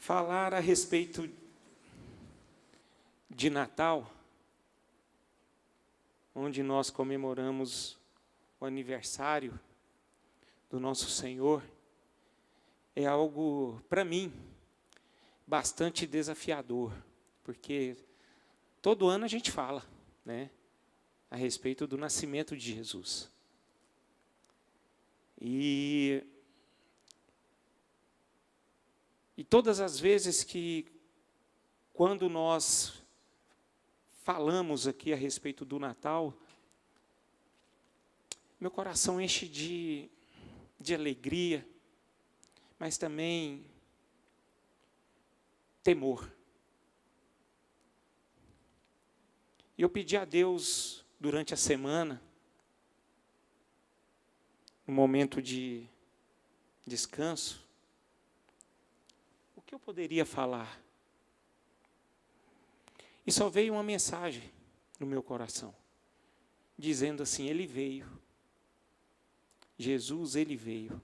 falar a respeito de Natal, onde nós comemoramos o aniversário do nosso Senhor, é algo, para mim, bastante desafiador, porque todo ano a gente fala, né, a respeito do nascimento de Jesus. E todas as vezes que, quando nós falamos aqui a respeito do Natal, meu coração enche de alegria, mas também temor. E eu pedi a Deus, durante a semana, no momento de descanso, o que eu poderia falar? E só veio uma mensagem no meu coração, dizendo assim: Ele veio. Jesus, Ele veio.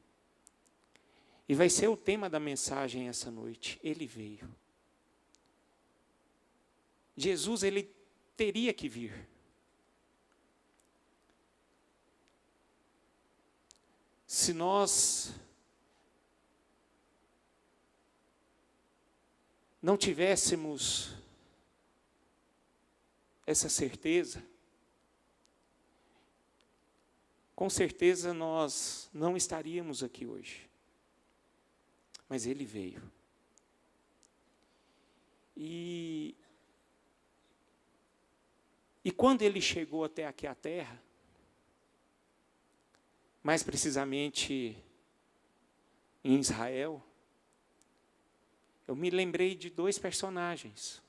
E vai ser o tema da mensagem essa noite. Ele veio. Jesus, Ele teria que vir. Se nós não tivéssemos essa certeza, com certeza nós não estaríamos aqui hoje. Mas Ele veio. E quando Ele chegou até aqui à terra, mais precisamente em Israel, eu me lembrei de dois personagens.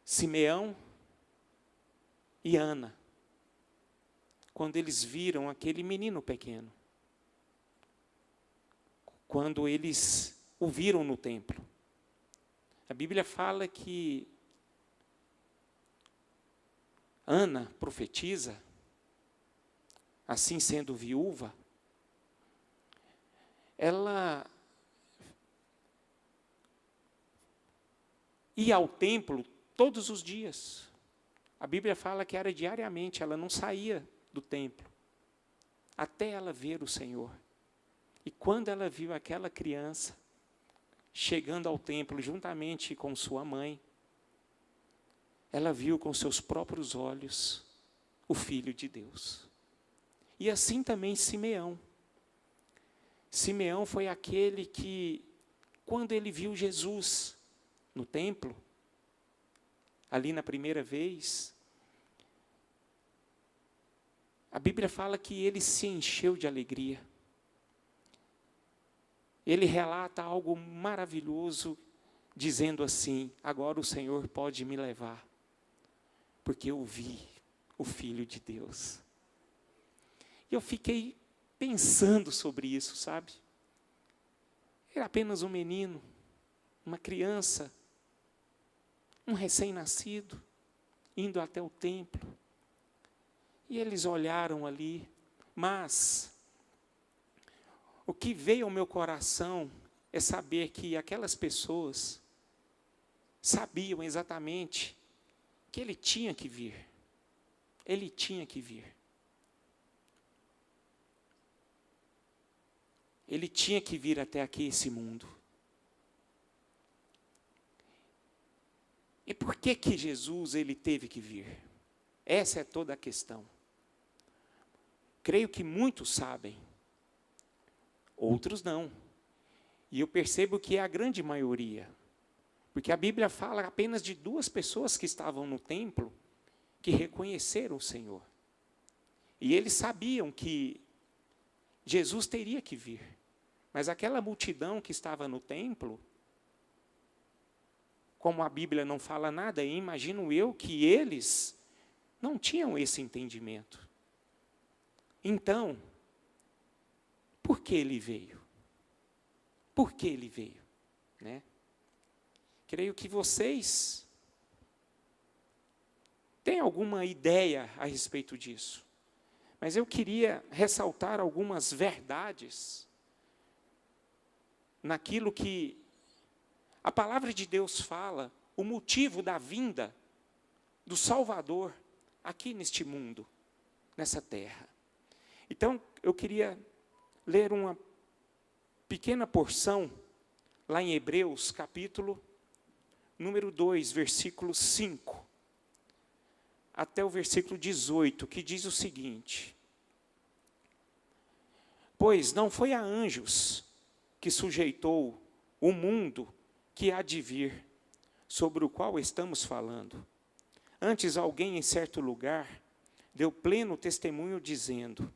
Simeão e Ana, quando eles viram aquele menino pequeno, quando eles o viram no templo. A Bíblia fala que Ana profetiza, assim sendo viúva, ela ia ao templo todos os dias. A Bíblia fala que era diariamente, ela não saía do templo, até ela ver o Senhor. E quando ela viu aquela criança chegando ao templo juntamente com sua mãe, ela viu com seus próprios olhos o Filho de Deus. E assim também Simeão. Simeão foi aquele que, quando ele viu Jesus no templo, ali na primeira vez, a Bíblia fala que ele se encheu de alegria. Ele relata algo maravilhoso, dizendo assim: agora o Senhor pode me levar, porque eu vi o Filho de Deus. E eu fiquei pensando sobre isso, sabe? Era apenas um menino, uma criança, um recém-nascido, indo até o templo. E eles olharam ali, mas o que veio ao meu coração é saber que aquelas pessoas sabiam exatamente que ele tinha que vir. Ele tinha que vir. Ele tinha que vir até aqui, esse mundo. E por que que Jesus, ele teve que vir? Essa é toda a questão. Creio que muitos sabem, outros não. E eu percebo que é a grande maioria. Porque a Bíblia fala apenas de duas pessoas que estavam no templo, que reconheceram o Senhor. E eles sabiam que Jesus teria que vir. Mas aquela multidão que estava no templo, como a Bíblia não fala nada, imagino eu que eles não tinham esse entendimento. Então, por que ele veio? Por que ele veio? Né? Creio que vocês têm alguma ideia a respeito disso. Mas eu queria ressaltar algumas verdades naquilo que a palavra de Deus fala, o motivo da vinda do Salvador aqui neste mundo, nessa terra. Então, eu queria ler uma pequena porção, lá em Hebreus, capítulo número 2, versículo 5, até o versículo 18, que diz o seguinte: pois não foi a anjos que sujeitou o mundo que há de vir, sobre o qual estamos falando. Antes, alguém em certo lugar deu pleno testemunho, dizendo: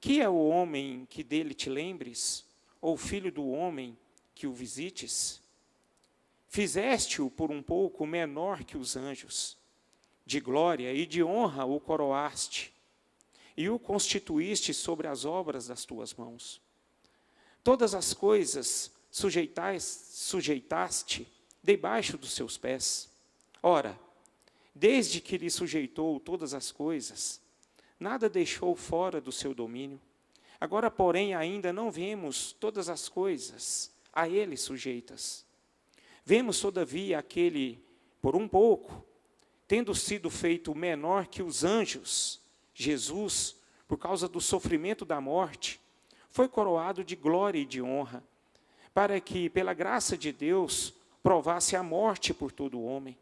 que é o homem que dele te lembres, ou o filho do homem que o visites? Fizeste-o por um pouco menor que os anjos, de glória e de honra o coroaste, e o constituíste sobre as obras das tuas mãos. Todas as coisas sujeitaste debaixo dos seus pés. Ora, desde que lhe sujeitou todas as coisas, nada deixou fora do seu domínio. Agora, porém, ainda não vemos todas as coisas a ele sujeitas. Vemos, todavia, aquele, por um pouco, tendo sido feito menor que os anjos, Jesus, por causa do sofrimento da morte, foi coroado de glória e de honra, para que, pela graça de Deus, provasse a morte por todo homem.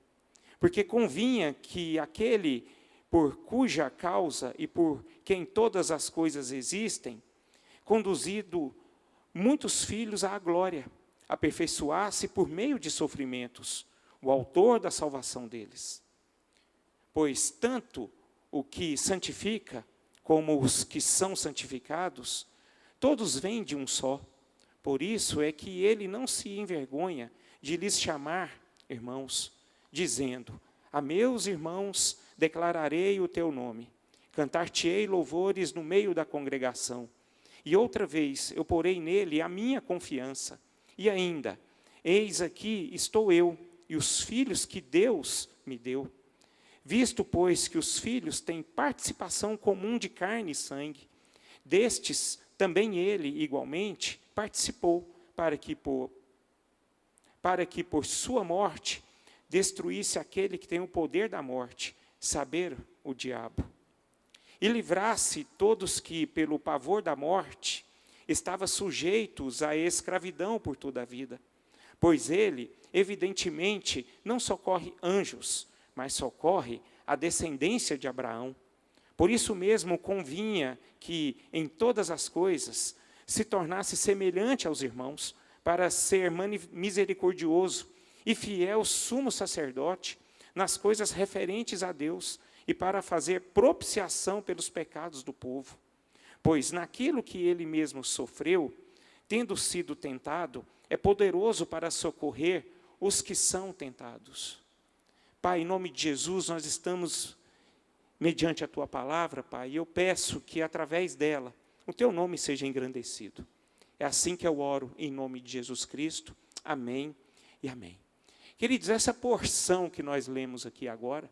Porque convinha que aquele por cuja causa e por quem todas as coisas existem, conduzido muitos filhos à glória, aperfeiçoasse por meio de sofrimentos o autor da salvação deles. Pois tanto o que santifica como os que são santificados, todos vêm de um só. Por isso é que ele não se envergonha de lhes chamar irmãos, dizendo: a meus irmãos declararei o teu nome, cantar-te-ei louvores no meio da congregação. E outra vez eu porei nele a minha confiança. E ainda, eis aqui estou eu e os filhos que Deus me deu. Visto, pois, que os filhos têm participação comum de carne e sangue, destes também ele, igualmente, participou, para que por sua morte destruísse aquele que tem o poder da morte, saber, o diabo, e livrasse todos que, pelo pavor da morte, estavam sujeitos à escravidão por toda a vida. Pois ele, evidentemente, não socorre anjos, mas socorre a descendência de Abraão. Por isso mesmo convinha que, em todas as coisas, se tornasse semelhante aos irmãos, para ser misericordioso e fiel sumo sacerdote nas coisas referentes a Deus, e para fazer propiciação pelos pecados do povo. Pois naquilo que ele mesmo sofreu, tendo sido tentado, é poderoso para socorrer os que são tentados. Pai, em nome de Jesus, nós estamos mediante a tua palavra, Pai, e eu peço que através dela o teu nome seja engrandecido. É assim que eu oro, em nome de Jesus Cristo. Amém e amém. Queridos, essa porção que nós lemos aqui agora,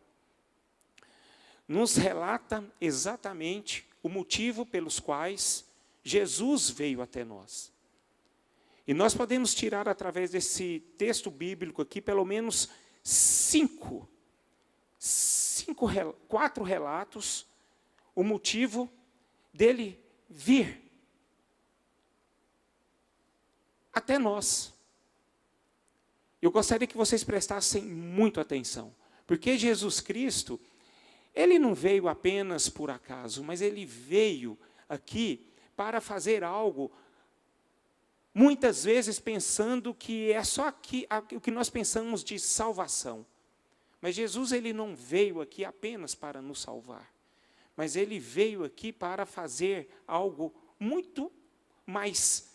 nos relata exatamente o motivo pelos quais Jesus veio até nós. E nós podemos tirar, através desse texto bíblico aqui, pelo menos quatro relatos, o motivo dele vir até nós. Eu gostaria que vocês prestassem muito atenção, porque Jesus Cristo, ele não veio apenas por acaso, mas ele veio aqui para fazer algo, muitas vezes pensando que é só aqui o que nós pensamos de salvação. Mas Jesus, ele não veio aqui apenas para nos salvar, mas ele veio aqui para fazer algo muito mais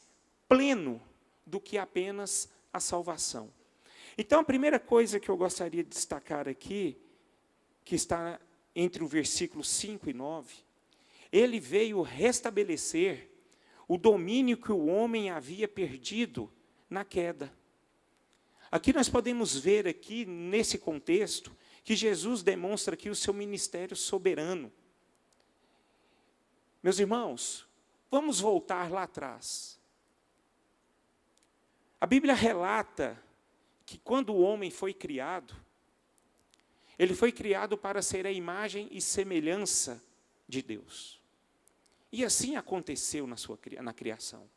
pleno do que apenas a salvação. Então, a primeira coisa que eu gostaria de destacar aqui, que está entre o versículo 5 e 9, ele veio restabelecer o domínio que o homem havia perdido na queda. Aqui nós podemos ver aqui, nesse contexto, que Jesus demonstra aqui o seu ministério soberano. Meus irmãos, vamos voltar lá atrás. A Bíblia relata que quando o homem foi criado, ele foi criado para ser a imagem e semelhança de Deus. E assim aconteceu na criação.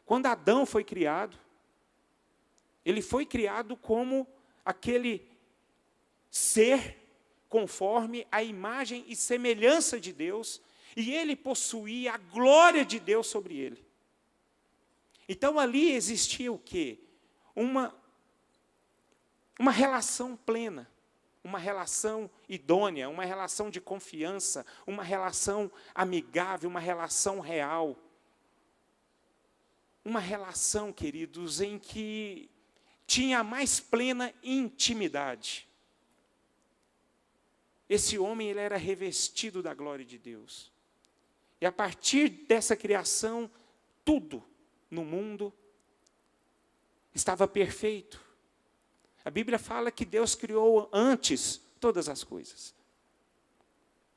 Quando Adão foi criado, ele foi criado como aquele ser conforme a imagem e semelhança de Deus, e ele possuía a glória de Deus sobre ele. Então ali existia o quê? Uma relação plena, uma relação idônea, uma relação de confiança, uma relação amigável, uma relação real. Uma relação, queridos, em que tinha a mais plena intimidade. Esse homem, ele era revestido da glória de Deus. E a partir dessa criação, tudo no mundo estava perfeito. A Bíblia fala que Deus criou antes todas as coisas.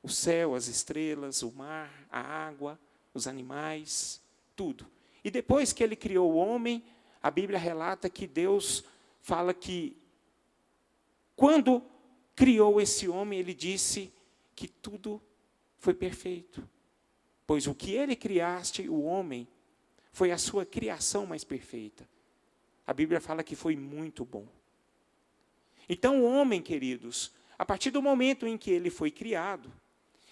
O céu, as estrelas, o mar, a água, os animais, tudo. E depois que ele criou o homem, a Bíblia relata que Deus fala que, quando criou esse homem, ele disse que tudo foi perfeito. Pois o que ele criaste, o homem, foi a sua criação mais perfeita. A Bíblia fala que foi muito bom. Então o homem, queridos, a partir do momento em que ele foi criado,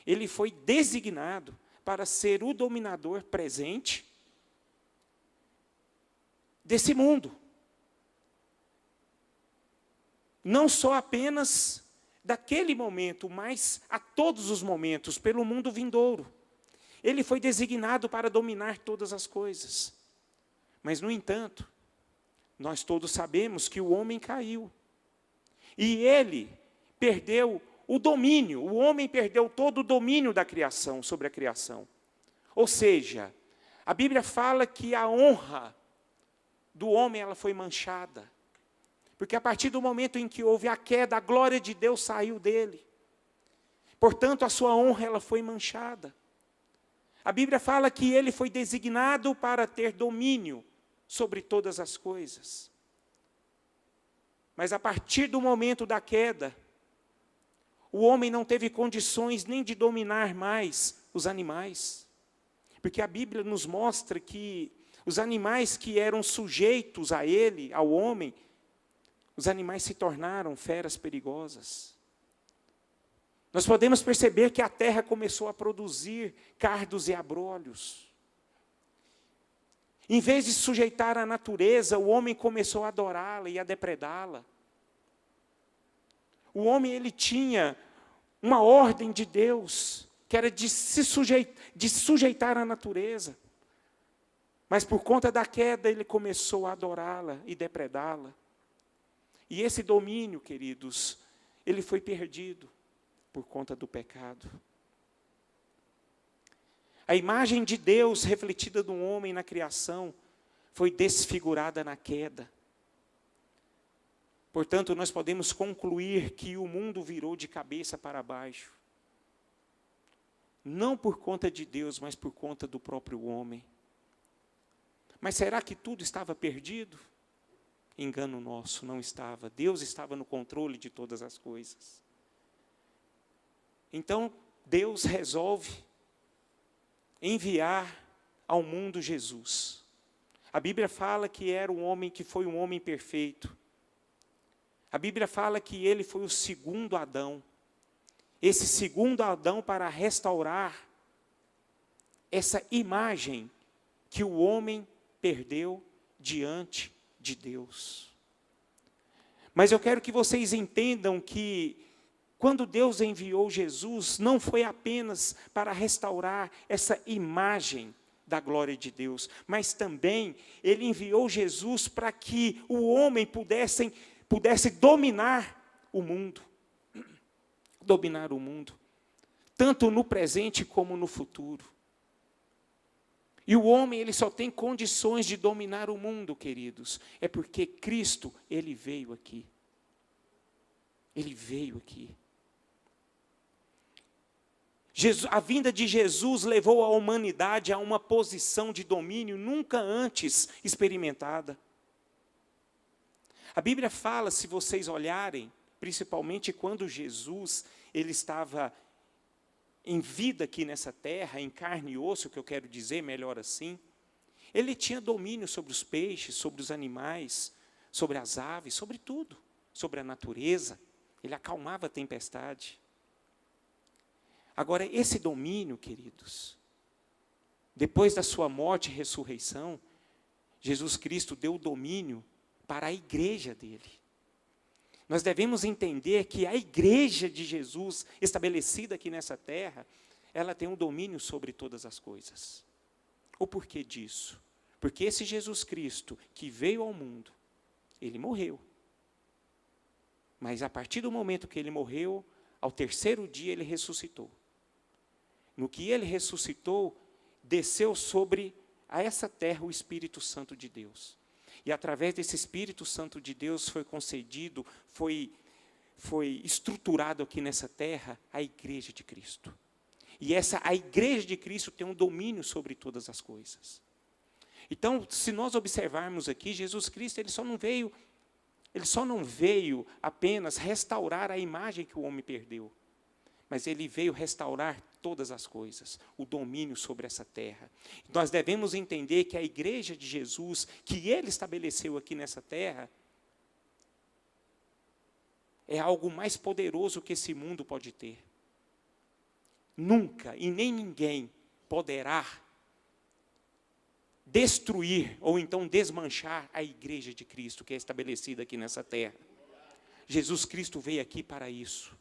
ele foi designado para ser o dominador presente desse mundo. Não só apenas daquele momento, mas a todos os momentos, pelo mundo vindouro. Ele foi designado para dominar todas as coisas. Mas, no entanto, nós todos sabemos que o homem caiu. E ele perdeu o domínio, o homem perdeu todo o domínio da criação, sobre a criação. Ou seja, a Bíblia fala que a honra do homem, ela foi manchada. Porque a partir do momento em que houve a queda, a glória de Deus saiu dele. Portanto, a sua honra, ela foi manchada. A Bíblia fala que ele foi designado para ter domínio sobre todas as coisas. Mas a partir do momento da queda, o homem não teve condições nem de dominar mais os animais. Porque a Bíblia nos mostra que os animais que eram sujeitos a ele, ao homem, os animais se tornaram feras perigosas. Nós podemos perceber que a terra começou a produzir cardos e abrolhos. Em vez de sujeitar a natureza, o homem começou a adorá-la e a depredá-la. O homem, ele tinha uma ordem de Deus, que era de sujeitar a natureza. Mas por conta da queda, ele começou a adorá-la e depredá-la. E esse domínio, queridos, ele foi perdido por conta do pecado. A imagem de Deus refletida no homem na criação foi desfigurada na queda. Portanto, nós podemos concluir que o mundo virou de cabeça para baixo. Não por conta de Deus, mas por conta do próprio homem. Mas será que tudo estava perdido? Engano nosso, não estava. Deus estava no controle de todas as coisas. Então, Deus resolve enviar ao mundo Jesus. A Bíblia fala que era um homem que foi um homem perfeito. A Bíblia fala que ele foi o segundo Adão. Esse segundo Adão para restaurar essa imagem que o homem perdeu diante de Deus. Mas eu quero que vocês entendam que quando Deus enviou Jesus, não foi apenas para restaurar essa imagem da glória de Deus, mas também Ele enviou Jesus para que o homem pudesse dominar o mundo. Dominar o mundo, tanto no presente como no futuro. E o homem, ele só tem condições de dominar o mundo, queridos, é porque Cristo, Ele veio aqui. Ele veio aqui. A vinda de Jesus levou a humanidade a uma posição de domínio nunca antes experimentada. A Bíblia fala, se vocês olharem, principalmente quando Jesus ele estava em vida aqui nessa terra, em carne e osso, que eu quero dizer, melhor assim, ele tinha domínio sobre os peixes, sobre os animais, sobre as aves, sobre tudo, sobre a natureza. Ele acalmava a tempestade. Agora, esse domínio, queridos, depois da sua morte e ressurreição, Jesus Cristo deu o domínio para a igreja dele. Nós devemos entender que a igreja de Jesus, estabelecida aqui nessa terra, ela tem um domínio sobre todas as coisas. O porquê disso? Porque esse Jesus Cristo que veio ao mundo, ele morreu. Mas a partir do momento que ele morreu, ao terceiro dia ele ressuscitou. No que ele ressuscitou, desceu sobre a essa terra o Espírito Santo de Deus. E através desse Espírito Santo de Deus foi concedido, foi estruturado aqui nessa terra a igreja de Cristo. E a igreja de Cristo tem um domínio sobre todas as coisas. Então, se nós observarmos aqui, Jesus Cristo ele só não veio apenas restaurar a imagem que o homem perdeu, mas ele veio restaurar todas as coisas, o domínio sobre essa terra. Nós devemos entender que a igreja de Jesus, que ele estabeleceu aqui nessa terra, é algo mais poderoso que esse mundo pode ter. Nunca e nem ninguém poderá destruir ou então desmanchar a igreja de Cristo que é estabelecida aqui nessa terra. Jesus Cristo veio aqui para isso.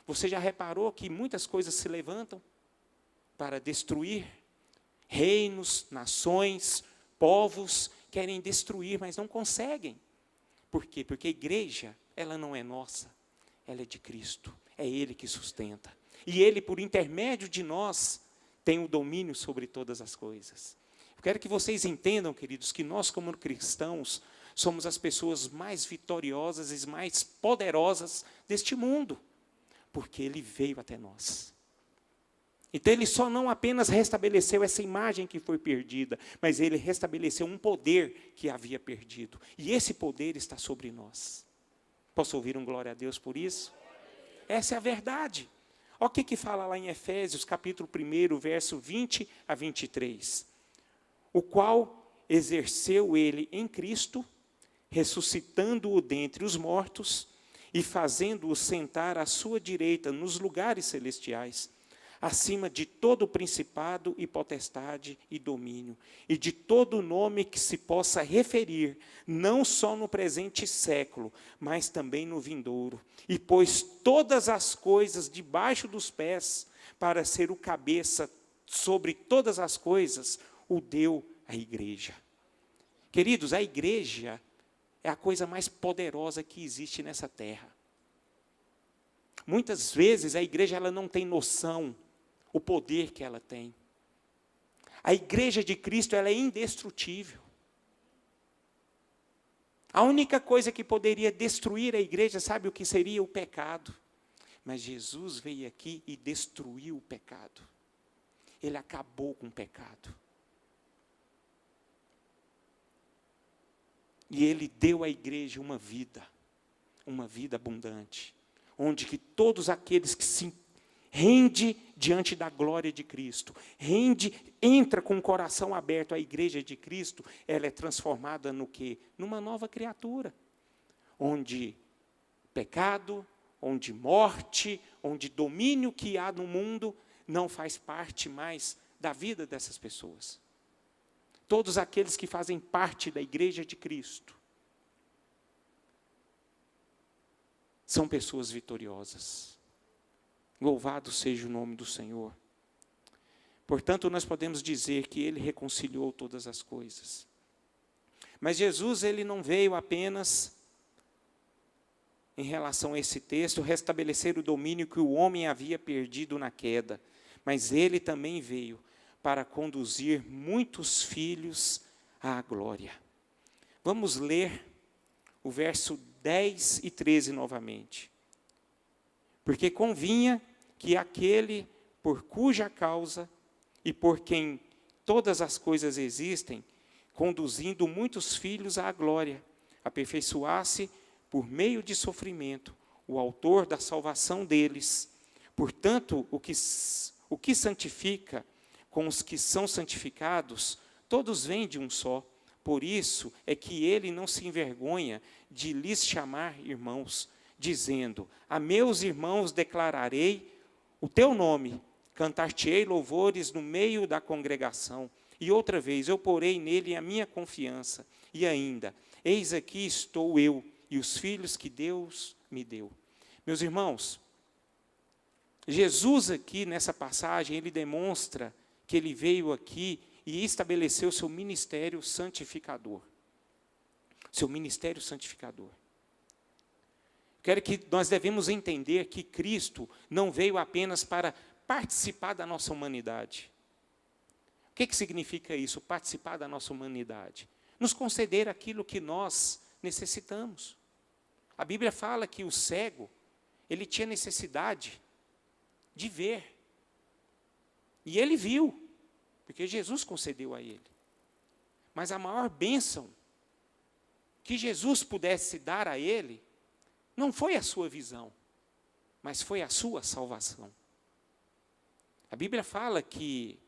Você já reparou que muitas coisas se levantam para destruir? Reinos, nações, povos querem destruir, mas não conseguem. Por quê? Porque a igreja, ela não é nossa, ela é de Cristo. É Ele que sustenta. E Ele, por intermédio de nós, tem o domínio sobre todas as coisas. Eu quero que vocês entendam, queridos, que nós, como cristãos, somos as pessoas mais vitoriosas e mais poderosas deste mundo. Porque Ele veio até nós. Então Ele só não apenas restabeleceu essa imagem que foi perdida, mas Ele restabeleceu um poder que havia perdido. E esse poder está sobre nós. Posso ouvir um glória a Deus por isso? Essa é a verdade. Olha o que fala lá em Efésios, capítulo 1, verso 20 a 23. O qual exerceu Ele em Cristo, ressuscitando-o dentre os mortos, e fazendo-o sentar à sua direita nos lugares celestiais, acima de todo principado e potestade e domínio, e de todo nome que se possa referir, não só no presente século, mas também no vindouro. E pôs todas as coisas debaixo dos pés, para ser o cabeça sobre todas as coisas, o deu à igreja. Queridos, a igreja é a coisa mais poderosa que existe nessa terra. Muitas vezes a igreja ela não tem noção o poder que ela tem. A igreja de Cristo ela é indestrutível. A única coisa que poderia destruir a igreja, sabe o que seria? O pecado. Mas Jesus veio aqui e destruiu o pecado. Ele acabou com o pecado. E Ele deu à igreja uma vida abundante, onde que todos aqueles que se rende diante da glória de Cristo, entra com o coração aberto à igreja de Cristo, ela é transformada no quê? Numa nova criatura, onde pecado, onde morte, onde domínio que há no mundo, não faz parte mais da vida dessas pessoas. Todos aqueles que fazem parte da igreja de Cristo são pessoas vitoriosas. Louvado seja o nome do Senhor. Portanto, nós podemos dizer que Ele reconciliou todas as coisas. Mas Jesus, Ele não veio apenas, em relação a esse texto, restabelecer o domínio que o homem havia perdido na queda, mas Ele também veio para conduzir muitos filhos à glória. Vamos ler o verso 10 e 13 novamente. Porque convinha que aquele por cuja causa e por quem todas as coisas existem, conduzindo muitos filhos à glória, aperfeiçoasse por meio de sofrimento, o autor da salvação deles. Portanto, o que santifica com os que são santificados, todos vêm de um só. Por isso é que ele não se envergonha de lhes chamar irmãos, dizendo: a meus irmãos declararei o teu nome, cantar-te-ei louvores no meio da congregação. E outra vez, eu porei nele a minha confiança. E ainda, eis aqui estou eu e os filhos que Deus me deu. Meus irmãos, Jesus aqui nessa passagem, ele demonstra que ele veio aqui e estabeleceu seu ministério santificador. Seu ministério santificador. Quero que nós devemos entender que Cristo não veio apenas para participar da nossa humanidade. O que significa isso, participar da nossa humanidade? Nos conceder aquilo que nós necessitamos. A Bíblia fala que o cego, ele tinha necessidade de ver. E ele viu, porque Jesus concedeu a ele. Mas a maior bênção que Jesus pudesse dar a ele, não foi a sua visão, mas foi a sua salvação. A Bíblia fala que...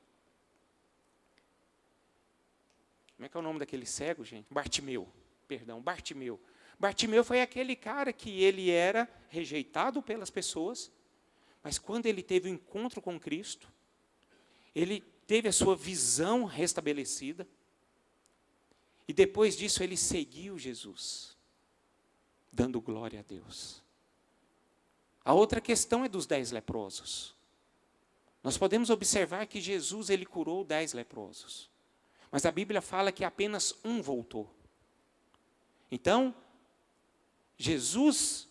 Como é que é o nome daquele cego, gente? Bartimeu. Bartimeu foi aquele cara que ele era rejeitado pelas pessoas, mas quando ele teve o encontro com Cristo, ele teve a sua visão restabelecida, e depois disso ele seguiu Jesus, dando glória a Deus. A outra questão é dos 10 leprosos. Nós podemos observar que Jesus ele curou 10 leprosos, mas a Bíblia fala que apenas um voltou. Então, Jesus,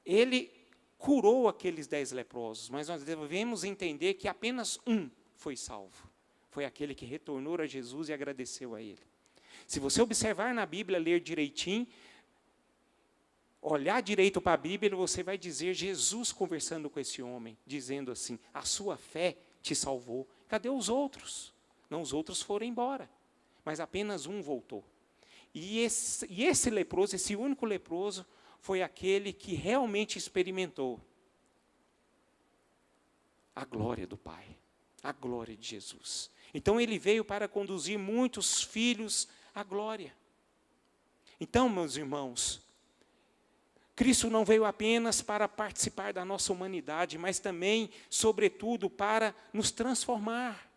ele curou aqueles 10 leprosos, mas nós devemos entender que apenas um foi salvo. Foi aquele que retornou a Jesus e agradeceu a ele. Se você observar na Bíblia, ler direitinho, olhar direito para a Bíblia, você vai dizer Jesus conversando com esse homem, dizendo assim: a sua fé te salvou. Cadê os outros? Não, os outros foram embora, mas apenas um voltou. E esse leproso, esse único leproso, foi aquele que realmente experimentou a glória do Pai, a glória de Jesus. Então ele veio para conduzir muitos filhos à glória. Então, meus irmãos, Cristo não veio apenas para participar da nossa humanidade, mas também, sobretudo, para nos transformar,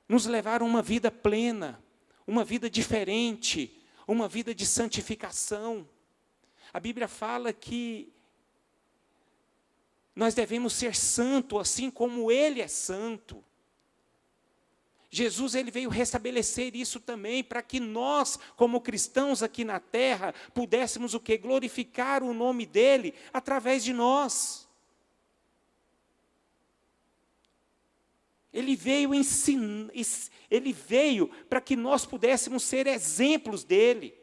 nos levar a uma vida plena, uma vida diferente, uma vida de santificação. A Bíblia fala que nós devemos ser santos, assim como Ele é santo. Jesus ele veio restabelecer isso também, para que nós, como cristãos aqui na terra, pudéssemos o quê? Glorificar o nome dEle através de nós. Ele veio ensinar, ele veio para que nós pudéssemos ser exemplos dEle.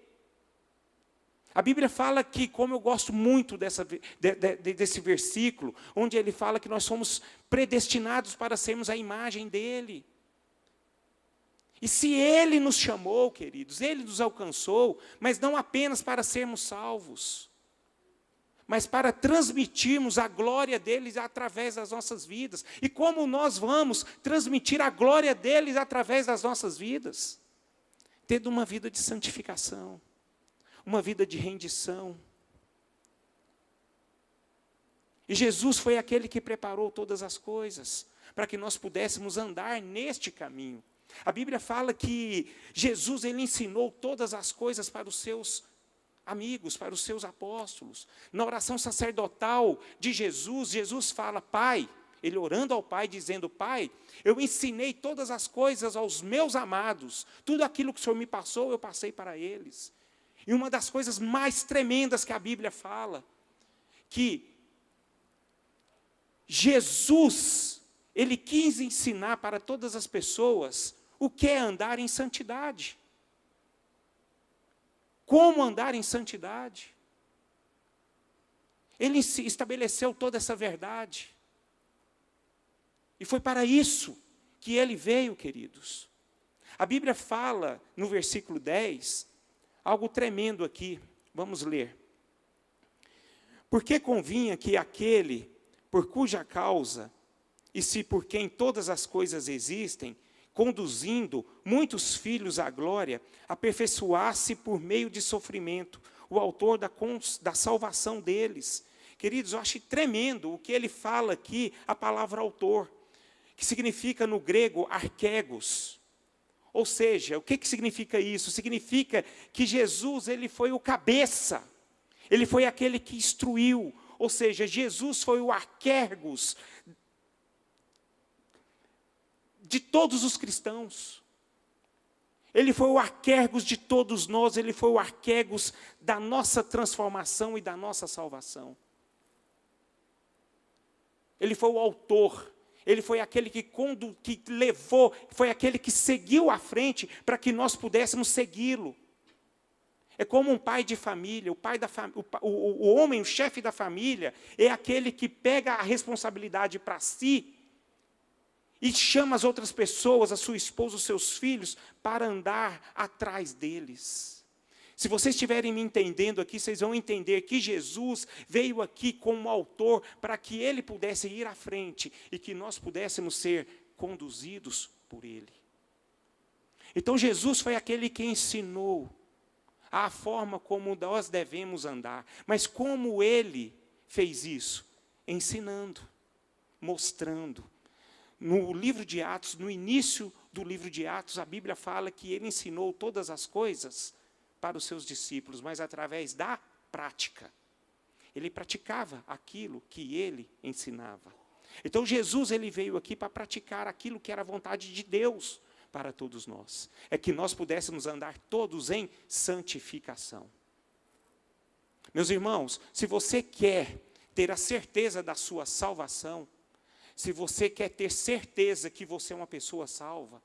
A Bíblia fala que, como eu gosto muito desse versículo, onde ele fala que nós somos predestinados para sermos a imagem dEle. E se Ele nos chamou, queridos, Ele nos alcançou, mas não apenas para sermos salvos, mas para transmitirmos a glória deles através das nossas vidas. E como nós vamos transmitir a glória deles através das nossas vidas? Tendo uma vida de santificação, uma vida de rendição. E Jesus foi aquele que preparou todas as coisas, para que nós pudéssemos andar neste caminho. A Bíblia fala que Jesus ele ensinou todas as coisas para os seus amigos, para os seus apóstolos. Na oração sacerdotal de Jesus, Jesus fala: Pai, ele orando ao Pai, dizendo: Pai, eu ensinei todas as coisas aos meus amados, tudo aquilo que o Senhor me passou, eu passei para eles. E uma das coisas mais tremendas que a Bíblia fala, que Jesus, ele quis ensinar para todas as pessoas o que é andar em santidade. Como andar em santidade. Ele estabeleceu toda essa verdade. E foi para isso que ele veio, queridos. A Bíblia fala, no versículo 10, algo tremendo aqui, Vamos ler. Porque convinha que aquele, por cuja causa, e se por quem todas as coisas existem, conduzindo muitos filhos à glória, aperfeiçoasse por meio de sofrimento o autor da salvação deles. Queridos, eu acho tremendo o que ele fala aqui, a palavra autor, que significa no grego arquegos. Ou seja, o que significa isso? Significa que Jesus, ele foi o cabeça, ele foi aquele que instruiu, ou seja, Jesus foi o arquegos de todos os cristãos. Ele foi o arquegos de todos nós, ele foi o arquegos da nossa transformação e da nossa salvação. Ele foi o autor, ele foi aquele que levou, foi aquele que seguiu à frente para que nós pudéssemos segui-lo. É como um pai de família, o homem, o chefe da família, é aquele que pega a responsabilidade para si e chama as outras pessoas, a sua esposa, os seus filhos, para andar atrás deles. Se vocês estiverem me entendendo aqui, vocês vão entender que Jesus veio aqui como autor para que ele pudesse ir à frente e que nós pudéssemos ser conduzidos por ele. Então Jesus foi aquele que ensinou a forma como nós devemos andar. Mas como ele fez isso? Ensinando, mostrando. No livro de Atos, no início do livro de Atos, a Bíblia fala que ele ensinou todas as coisas para os seus discípulos, mas através da prática. Ele praticava aquilo que ele ensinava. Então Jesus, ele veio aqui para praticar aquilo que era a vontade de Deus para todos nós. É que nós pudéssemos andar todos em santificação. Meus irmãos, se você quer ter a certeza da sua salvação, se você quer ter certeza que você é uma pessoa salva,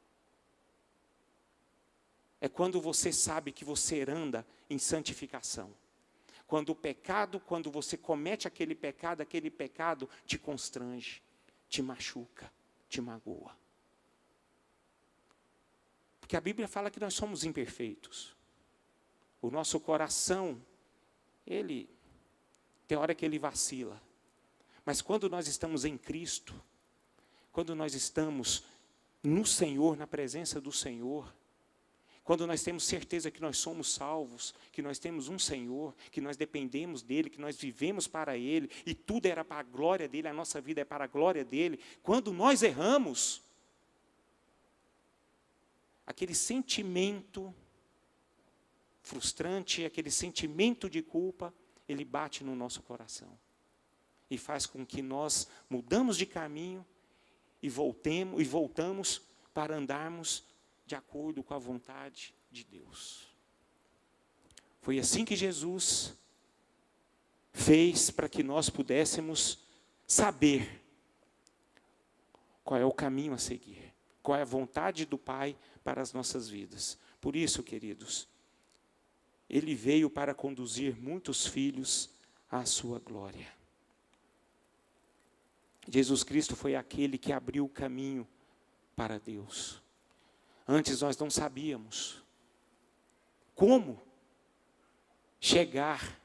é quando você sabe que você anda em santificação. Quando você comete aquele pecado te constrange, te machuca, te magoa. Porque a Bíblia fala que nós somos imperfeitos. O nosso coração, tem hora que ele vacila. Mas quando nós estamos em Cristo, quando nós estamos no Senhor, na presença do Senhor, quando nós temos certeza que nós somos salvos, que nós temos um Senhor, que nós dependemos dEle, que nós vivemos para Ele, e tudo era para a glória dEle, a nossa vida é para a glória dEle, quando nós erramos, aquele sentimento frustrante, aquele sentimento de culpa, ele bate no nosso coração. E faz com que nós mudamos de caminho e voltamos para andarmos de acordo com a vontade de Deus. Foi assim que Jesus fez para que nós pudéssemos saber qual é o caminho a seguir, qual é a vontade do Pai para as nossas vidas. Por isso, queridos, Ele veio para conduzir muitos filhos à sua glória. Jesus Cristo foi aquele que abriu o caminho para Deus. Antes nós não sabíamos como chegar,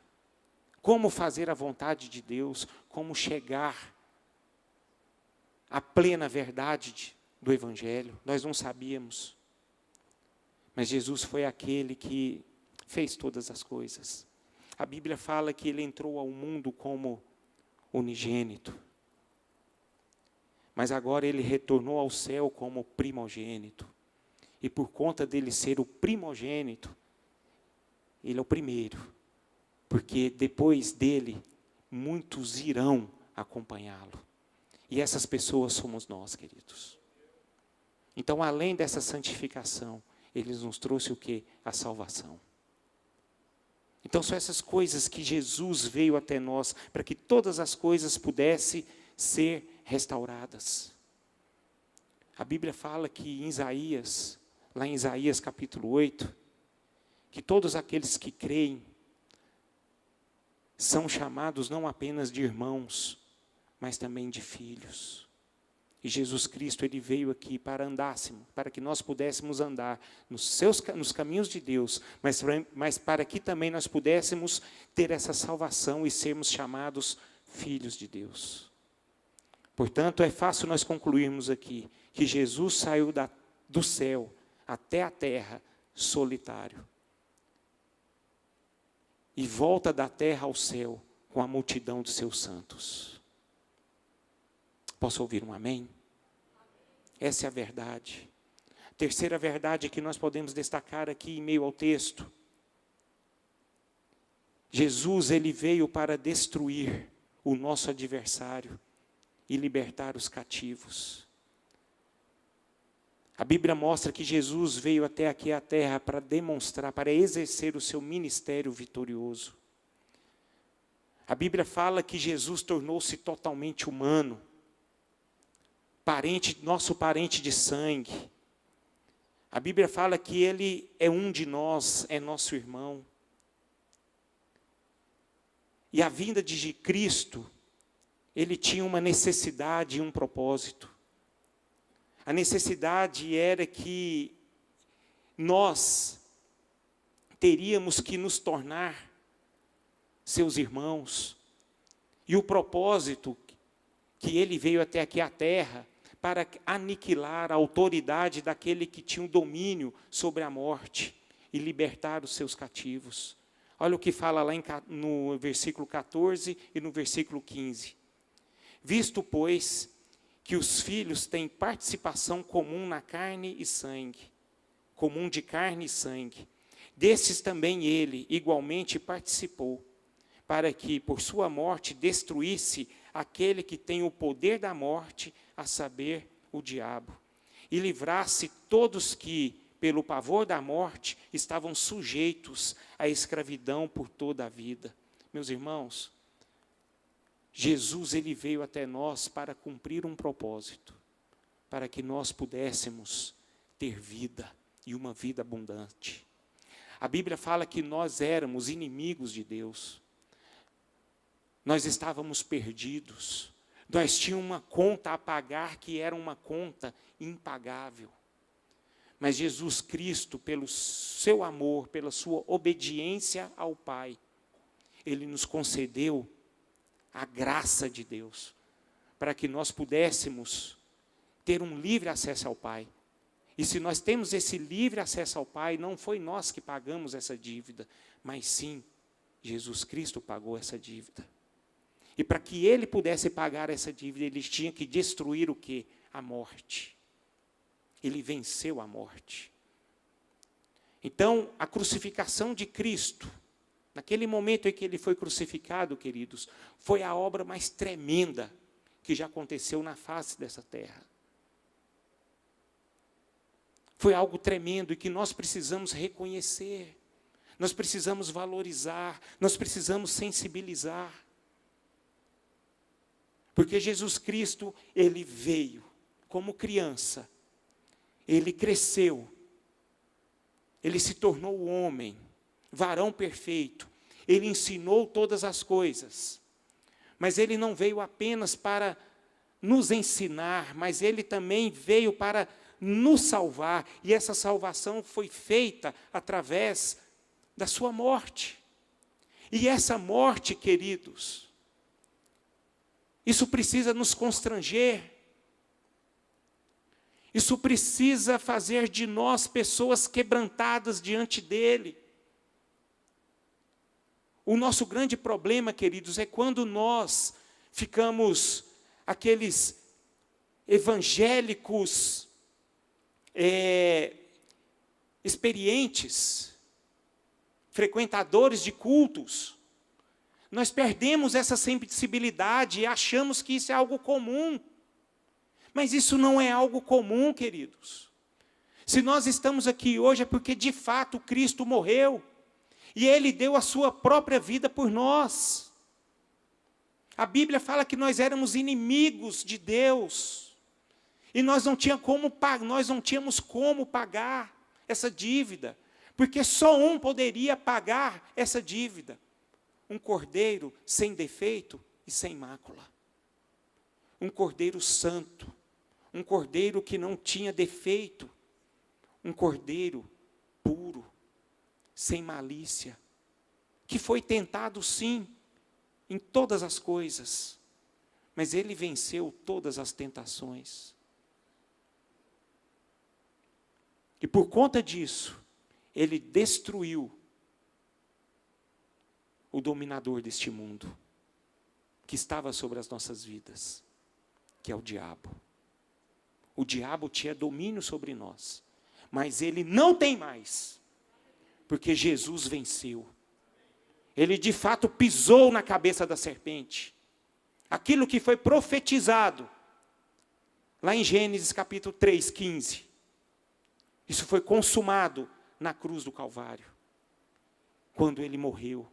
como fazer a vontade de Deus, como chegar à plena verdade do Evangelho. Nós não sabíamos. Mas Jesus foi aquele que fez todas as coisas. A Bíblia fala que ele entrou ao mundo como unigênito. Mas agora ele retornou ao céu como primogênito. E por conta dele ser o primogênito, ele é o primeiro. Porque depois dele, muitos irão acompanhá-lo. E essas pessoas somos nós, queridos. Então, além dessa santificação, ele nos trouxe o quê? A salvação. Então, são essas coisas que Jesus veio até nós, para que todas as coisas pudessem ser restauradas. A Bíblia fala que em Isaías, lá em Isaías capítulo 8, que todos aqueles que creem são chamados não apenas de irmãos, mas também de filhos. E Jesus Cristo, Ele veio aqui para andássemos, para que nós pudéssemos andar nos caminhos de Deus, mas para que também nós pudéssemos ter essa salvação e sermos chamados filhos de Deus. Portanto, é fácil nós concluirmos aqui que Jesus saiu do céu até a terra solitário. E volta da terra ao céu com a multidão de seus santos. Posso ouvir um amém? Essa é a verdade. Terceira verdade que nós podemos destacar aqui em meio ao texto. Jesus, Ele veio para destruir o nosso adversário e libertar os cativos. A Bíblia mostra que Jesus veio até aqui à terra para demonstrar, para exercer o seu ministério vitorioso. A Bíblia fala que Jesus tornou-se totalmente humano, nosso parente de sangue. A Bíblia fala que Ele é um de nós, é nosso irmão. E a vinda de Cristo, Ele tinha uma necessidade e um propósito. A necessidade era que nós teríamos que nos tornar seus irmãos. E o propósito que Ele veio até aqui à terra para aniquilar a autoridade daquele que tinha o domínio sobre a morte e libertar os seus cativos. Olha o que fala lá no versículo 14 e no versículo 15. Visto, pois, que os filhos têm participação comum na carne e sangue, comum de carne e sangue, desses também ele igualmente participou, para que, por sua morte, destruísse aquele que tem o poder da morte, a saber, o diabo, e livrasse todos que, pelo pavor da morte, estavam sujeitos à escravidão por toda a vida. Meus irmãos, Jesus, Ele veio até nós para cumprir um propósito, para que nós pudéssemos ter vida, e uma vida abundante. A Bíblia fala que nós éramos inimigos de Deus, nós estávamos perdidos, nós tínhamos uma conta a pagar que era uma conta impagável. Mas Jesus Cristo, pelo seu amor, pela sua obediência ao Pai, Ele nos concedeu a graça de Deus, para que nós pudéssemos ter um livre acesso ao Pai. E se nós temos esse livre acesso ao Pai, não foi nós que pagamos essa dívida, mas sim, Jesus Cristo pagou essa dívida. E para que Ele pudesse pagar essa dívida, Ele tinha que destruir o quê? A morte. Ele venceu a morte. Então, a crucificação de Cristo, naquele momento em que Ele foi crucificado, queridos, foi a obra mais tremenda que já aconteceu na face dessa terra. Foi algo tremendo e que nós precisamos reconhecer, nós precisamos valorizar, nós precisamos sensibilizar. Porque Jesus Cristo, Ele veio como criança, Ele cresceu, Ele se tornou homem, varão perfeito, Ele ensinou todas as coisas, mas Ele não veio apenas para nos ensinar, mas Ele também veio para nos salvar, e essa salvação foi feita através da sua morte. E essa morte, queridos, isso precisa nos constranger, isso precisa fazer de nós pessoas quebrantadas diante dEle. O nosso grande problema, queridos, é quando nós ficamos aqueles evangélicos experientes, frequentadores de cultos. Nós perdemos essa sensibilidade e achamos que isso é algo comum. Mas isso não é algo comum, queridos. Se nós estamos aqui hoje é porque de fato Cristo morreu. E Ele deu a sua própria vida por nós. A Bíblia fala que nós éramos inimigos de Deus. E nós não tínhamos como pagar essa dívida. Porque só um poderia pagar essa dívida. Um cordeiro sem defeito e sem mácula. Um cordeiro santo. um cordeiro que não tinha defeito, um cordeiro puro, sem malícia, que foi tentado sim, em todas as coisas, mas ele venceu todas as tentações. E por conta disso, ele destruiu o dominador deste mundo, que estava sobre as nossas vidas, que é o diabo. O diabo tinha domínio sobre nós, mas ele não tem mais, porque Jesus venceu. Ele de fato pisou na cabeça da serpente. Aquilo que foi profetizado, lá em Gênesis capítulo 3, 15. Isso foi consumado na cruz do Calvário, quando ele morreu.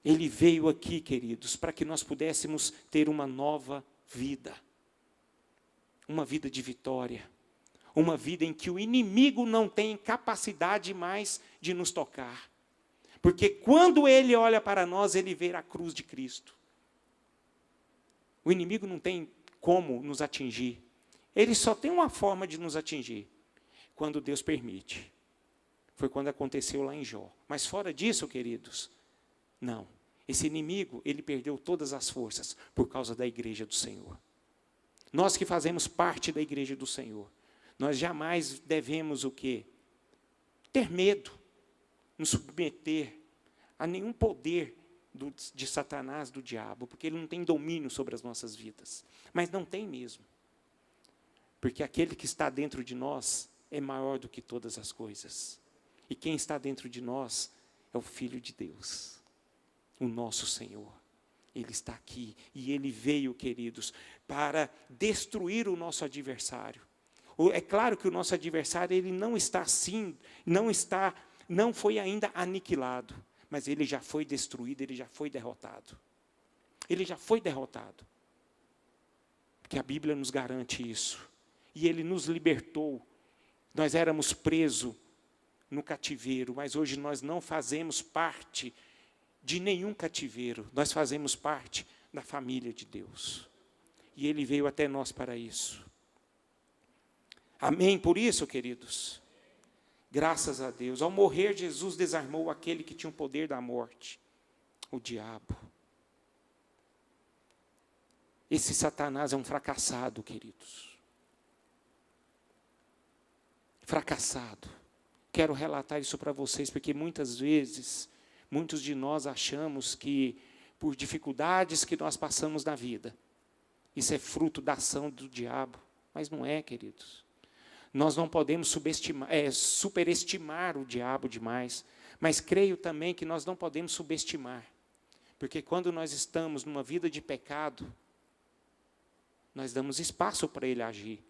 Ele veio aqui, queridos, para que nós pudéssemos ter uma nova vida. Uma vida de vitória. Uma vida em que o inimigo não tem capacidade mais de nos tocar. Porque quando ele olha para nós, ele vê a cruz de Cristo. O inimigo não tem como nos atingir. Ele só tem uma forma de nos atingir. Quando Deus permite. Foi quando aconteceu lá em Jó. Mas fora disso, queridos, não. Esse inimigo, ele perdeu todas as forças por causa da igreja do Senhor. Nós que fazemos parte da igreja do Senhor, nós jamais devemos o quê? Ter medo, nos submeter a nenhum poder de Satanás, do diabo, porque ele não tem domínio sobre as nossas vidas. Mas não tem mesmo. Porque aquele que está dentro de nós é maior do que todas as coisas. E quem está dentro de nós é o Filho de Deus, o nosso Senhor. Ele está aqui e ele veio, queridos, para destruir o nosso adversário. É claro que o nosso adversário, ele não está assim, não foi ainda aniquilado, mas ele já foi destruído, ele já foi derrotado. Ele já foi derrotado. Porque a Bíblia nos garante isso. E ele nos libertou. Nós éramos presos no cativeiro, mas hoje nós não fazemos parte de nenhum cativeiro. Nós fazemos parte da família de Deus. E ele veio até nós para isso. Amém? Por isso, queridos, graças a Deus, ao morrer, Jesus desarmou aquele que tinha o poder da morte, o diabo. Esse Satanás é um fracassado, queridos. Fracassado. Quero relatar isso para vocês, porque muitas vezes, muitos de nós achamos que, por dificuldades que nós passamos na vida, isso é fruto da ação do diabo. Mas não é, queridos. Nós não podemos superestimar o diabo demais, mas creio também que nós não podemos subestimar. Porque quando nós estamos numa vida de pecado, nós damos espaço para ele agir.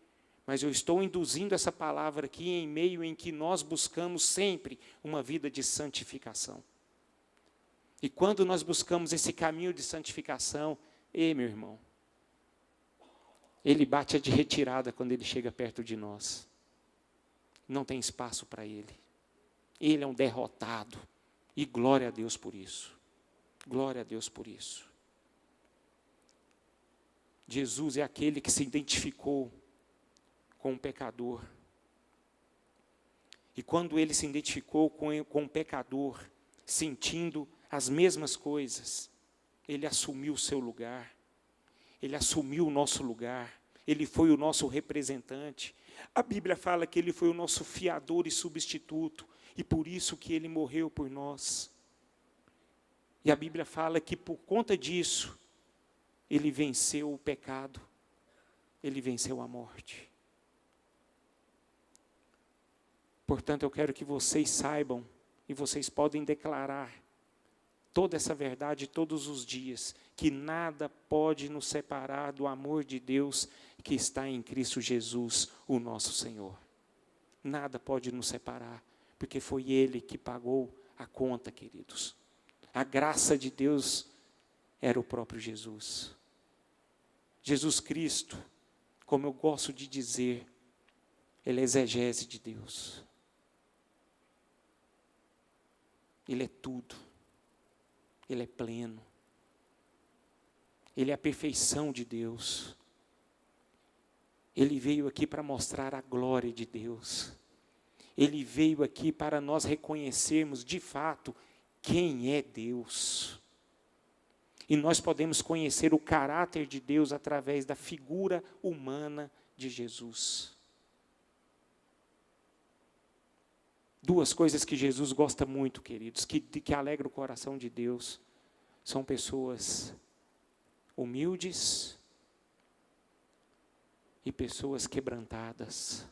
Mas eu estou induzindo essa palavra aqui em meio em que nós buscamos sempre uma vida de santificação. E quando nós buscamos esse caminho de santificação, meu irmão, ele bate a de retirada quando ele chega perto de nós. Não tem espaço para ele. Ele é um derrotado. E glória a Deus por isso. Glória a Deus por isso. Jesus é aquele que se identificou com o pecador. E quando ele se identificou com o pecador, sentindo as mesmas coisas, ele assumiu o seu lugar. Ele assumiu o nosso lugar. Ele foi o nosso representante. A Bíblia fala que ele foi o nosso fiador e substituto. E por isso que ele morreu por nós. E a Bíblia fala que por conta disso, ele venceu o pecado. Ele venceu a morte. Portanto, eu quero que vocês saibam, e vocês podem declarar toda essa verdade todos os dias, que nada pode nos separar do amor de Deus que está em Cristo Jesus, o nosso Senhor. Nada pode nos separar, porque foi Ele que pagou a conta, queridos. A graça de Deus era o próprio Jesus. Jesus Cristo, como eu gosto de dizer, Ele é exegese de Deus. Ele é tudo. Ele é pleno. Ele é a perfeição de Deus. Ele veio aqui para mostrar a glória de Deus. Ele veio aqui para nós reconhecermos de fato quem é Deus. E nós podemos conhecer o caráter de Deus através da figura humana de Jesus. Duas coisas que Jesus gosta muito, queridos, que alegra o coração de Deus, são pessoas humildes e pessoas quebrantadas.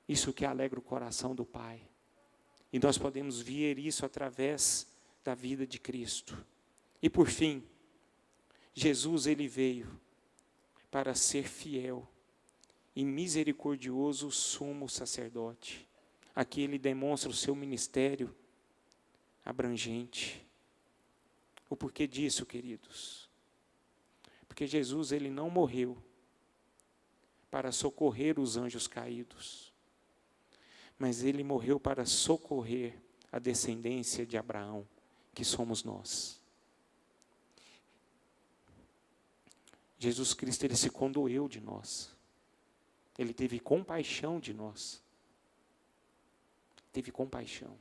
Isso que alegra o coração do Pai. E nós podemos ver isso através da vida de Cristo. E por fim, Jesus, ele veio para ser fiel e misericordioso sumo sacerdote. Aqui ele demonstra o seu ministério abrangente. O porquê disso, queridos? Porque Jesus, ele não morreu para socorrer os anjos caídos, mas ele morreu para socorrer a descendência de Abraão, que somos nós. Jesus Cristo, ele se condoeu de nós. Ele teve compaixão de nós. Teve compaixão.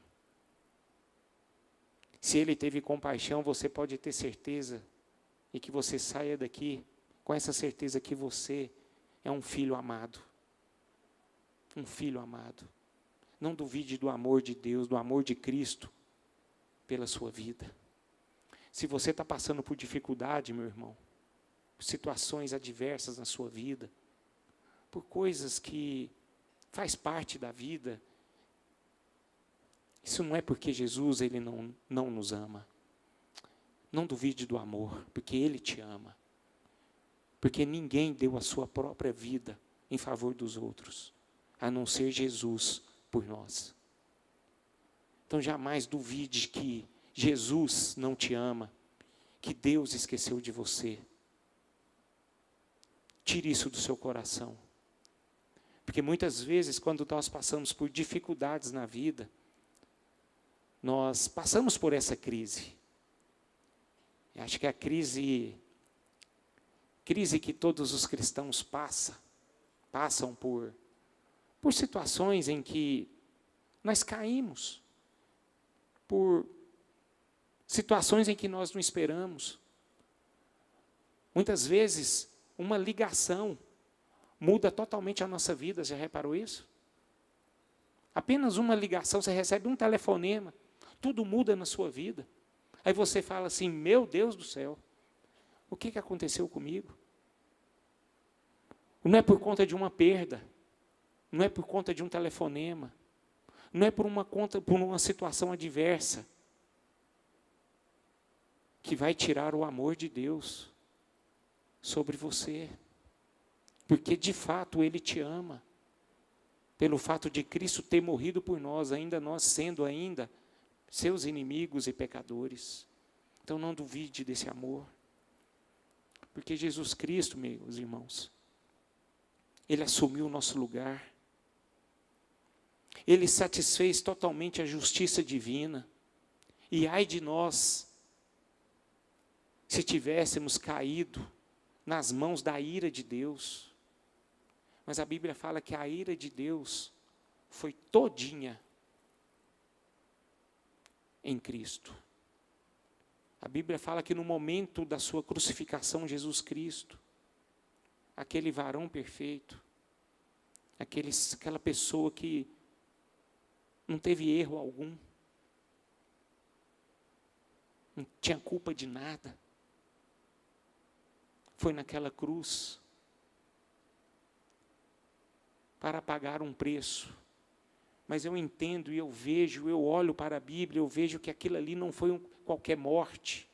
Se ele teve compaixão, você pode ter certeza, e que você saia daqui com essa certeza que você é um filho amado. Um filho amado. Não duvide do amor de Deus, do amor de Cristo pela sua vida. Se você está passando por dificuldade, meu irmão, por situações adversas na sua vida, por coisas que faz parte da vida, isso não é porque Jesus, ele não nos ama. Não duvide do amor, porque ele te ama. Porque ninguém deu a sua própria vida em favor dos outros, a não ser Jesus por nós. Então jamais duvide que Jesus não te ama, que Deus esqueceu de você. Tire isso do seu coração. Porque muitas vezes, quando nós passamos por dificuldades na vida, nós passamos por essa crise. Eu acho que a crise que todos os cristãos passam por situações em que nós caímos, por situações em que nós não esperamos. Muitas vezes, uma ligação muda totalmente a nossa vida, já reparou isso? Apenas uma ligação, você recebe um telefonema, tudo muda na sua vida. Aí você fala assim, meu Deus do céu, o que aconteceu comigo? Não é por conta de uma perda, não é por conta de um telefonema, não é por uma situação adversa que vai tirar o amor de Deus sobre você. Porque de fato Ele te ama. Pelo fato de Cristo ter morrido por nós, ainda nós sendo ainda seus inimigos e pecadores. Então não duvide desse amor. Porque Jesus Cristo, meus irmãos, Ele assumiu o nosso lugar. Ele satisfez totalmente a justiça divina. E ai de nós, se tivéssemos caído nas mãos da ira de Deus. Mas a Bíblia fala que a ira de Deus foi todinha em Cristo. A Bíblia fala que no momento da sua crucificação, Jesus Cristo, aquele varão perfeito, aquela pessoa que não teve erro algum, não tinha culpa de nada, foi naquela cruz para pagar um preço. Mas eu entendo e eu vejo, eu olho para a Bíblia, eu vejo que aquilo ali não foi qualquer morte.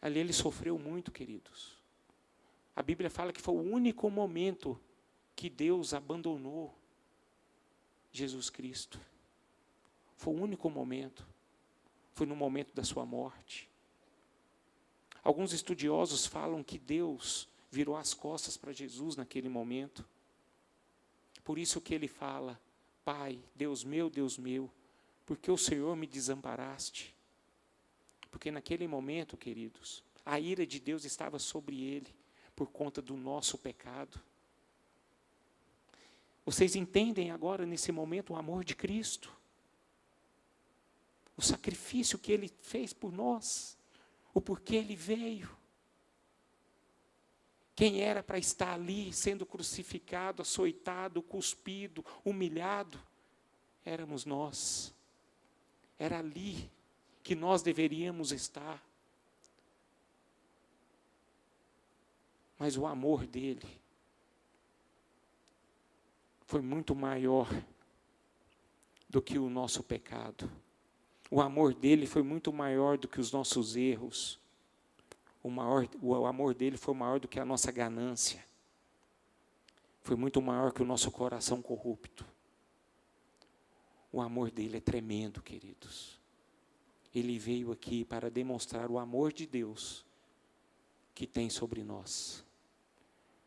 Ali ele sofreu muito, queridos. A Bíblia fala que foi o único momento que Deus abandonou Jesus Cristo. Foi o único momento. Foi no momento da sua morte. Alguns estudiosos falam que Deus virou as costas para Jesus naquele momento. Por isso que ele fala, Pai, Deus meu, por que o Senhor me desamparaste? Porque naquele momento, queridos, A ira de Deus estava sobre ele por conta do nosso pecado. Vocês entendem agora, nesse momento, o amor de Cristo? O sacrifício que Ele fez por nós, o porquê Ele veio. Quem era para estar ali, sendo crucificado, açoitado, cuspido, humilhado, éramos nós. Era ali que nós deveríamos estar. Mas o amor dele foi muito maior do que o nosso pecado. O amor dele foi muito maior do que os nossos erros. O amor dele foi maior do que a nossa ganância. Foi muito maior que o nosso coração corrupto. O amor dele é tremendo, queridos. Ele veio aqui para demonstrar o amor de Deus que tem sobre nós.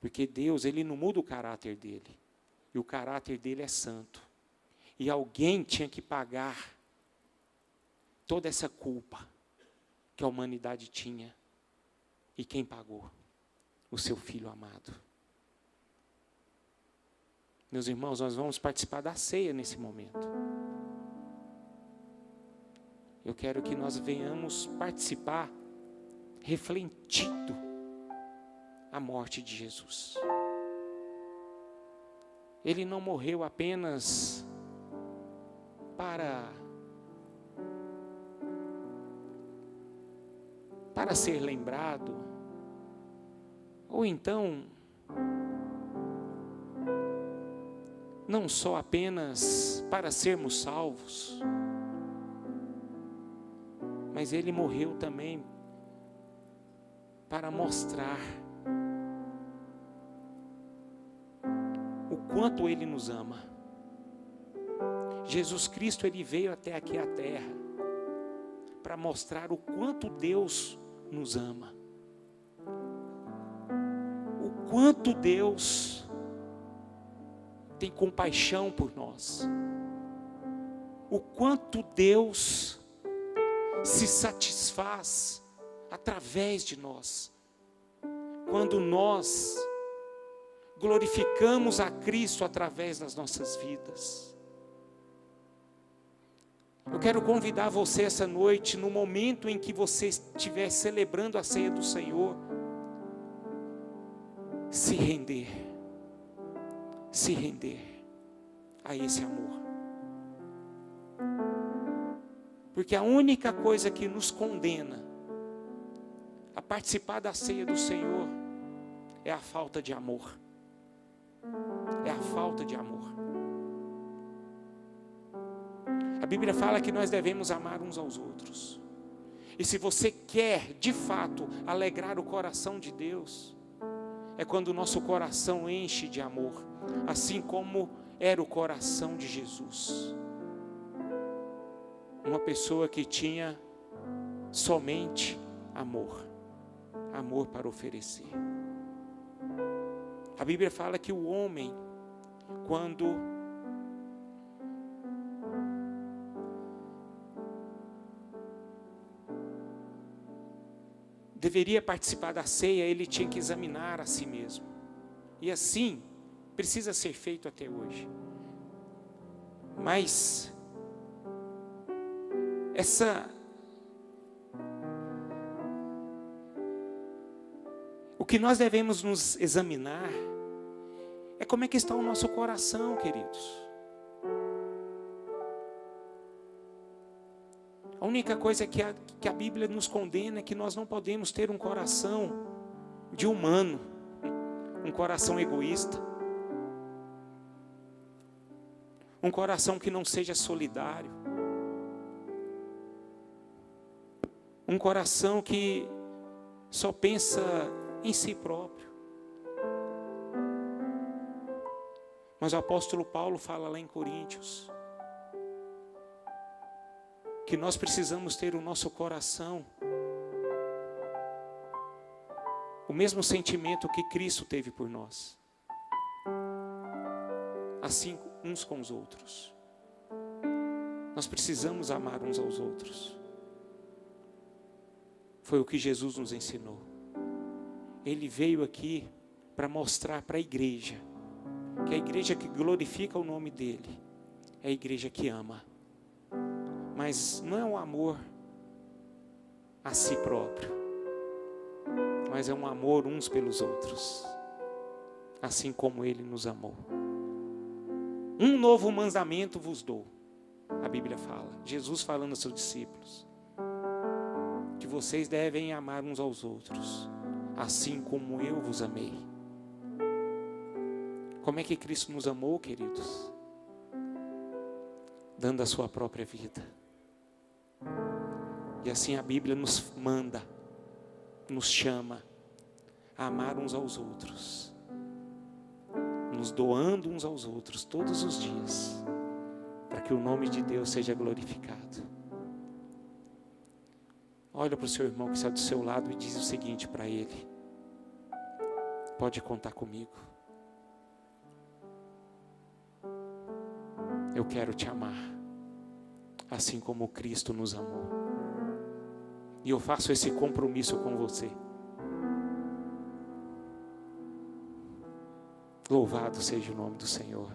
Porque Deus, Ele não muda o caráter dele. E o caráter dele é santo. E alguém tinha que pagar toda essa culpa que a humanidade tinha. E quem pagou? O seu Filho amado. Meus irmãos, nós vamos participar da ceia nesse momento. Eu quero que nós venhamos participar refletindo a morte de Jesus. Ele não morreu apenas para ser lembrado, ou então, não só apenas para sermos salvos, mas Ele morreu também para mostrar o quanto Ele nos ama. Jesus Cristo, Ele veio até aqui à terra para mostrar o quanto Deus nos ama. O quanto Deus tem compaixão por nós. O quanto Deus se satisfaz através de nós. Quando nós glorificamos a Cristo através das nossas vidas. Eu quero convidar você essa noite, no momento em que você estiver celebrando a ceia do Senhor, se render a esse amor. Porque a única coisa que nos condena a participar da ceia do Senhor é a falta de amor. É a falta de amor. A Bíblia fala que nós devemos amar uns aos outros. E se você quer, de fato, alegrar o coração de Deus, é quando o nosso coração enche de amor, assim como era o coração de Jesus. Uma pessoa que tinha somente amor, amor para oferecer. A Bíblia fala que o homem, quando deveria participar da ceia, ele tinha que examinar a si mesmo. E assim, precisa ser feito até hoje. Mas, o que nós devemos nos examinar é como é que está o nosso coração, queridos. A única coisa que a Bíblia nos condena é que nós não podemos ter um coração de humano, um coração egoísta, um coração que não seja solidário, um coração que só pensa em si próprio. Mas o apóstolo Paulo fala lá em Coríntios que nós precisamos ter o nosso coração o mesmo sentimento que Cristo teve por nós, assim uns com os outros. Nós precisamos amar uns aos outros. Foi o que Jesus nos ensinou. Ele veio aqui para mostrar para a igreja, que a igreja que glorifica o nome dele, é a igreja que ama. Mas não é um amor a si próprio, mas é um amor uns pelos outros, assim como ele nos amou. Um novo mandamento vos dou, a Bíblia fala, Jesus falando aos seus discípulos, que vocês devem amar uns aos outros, assim como eu vos amei. Como é que Cristo nos amou, queridos? Dando a sua própria vida. E assim a Bíblia nos manda, nos chama a amar uns aos outros, nos doando uns aos outros todos os dias, para que o nome de Deus seja glorificado. Olha para o seu irmão que está do seu lado e diz o seguinte para ele: pode contar comigo. Eu quero te amar, assim como Cristo nos amou. E eu faço esse compromisso com você. Louvado seja o nome do Senhor.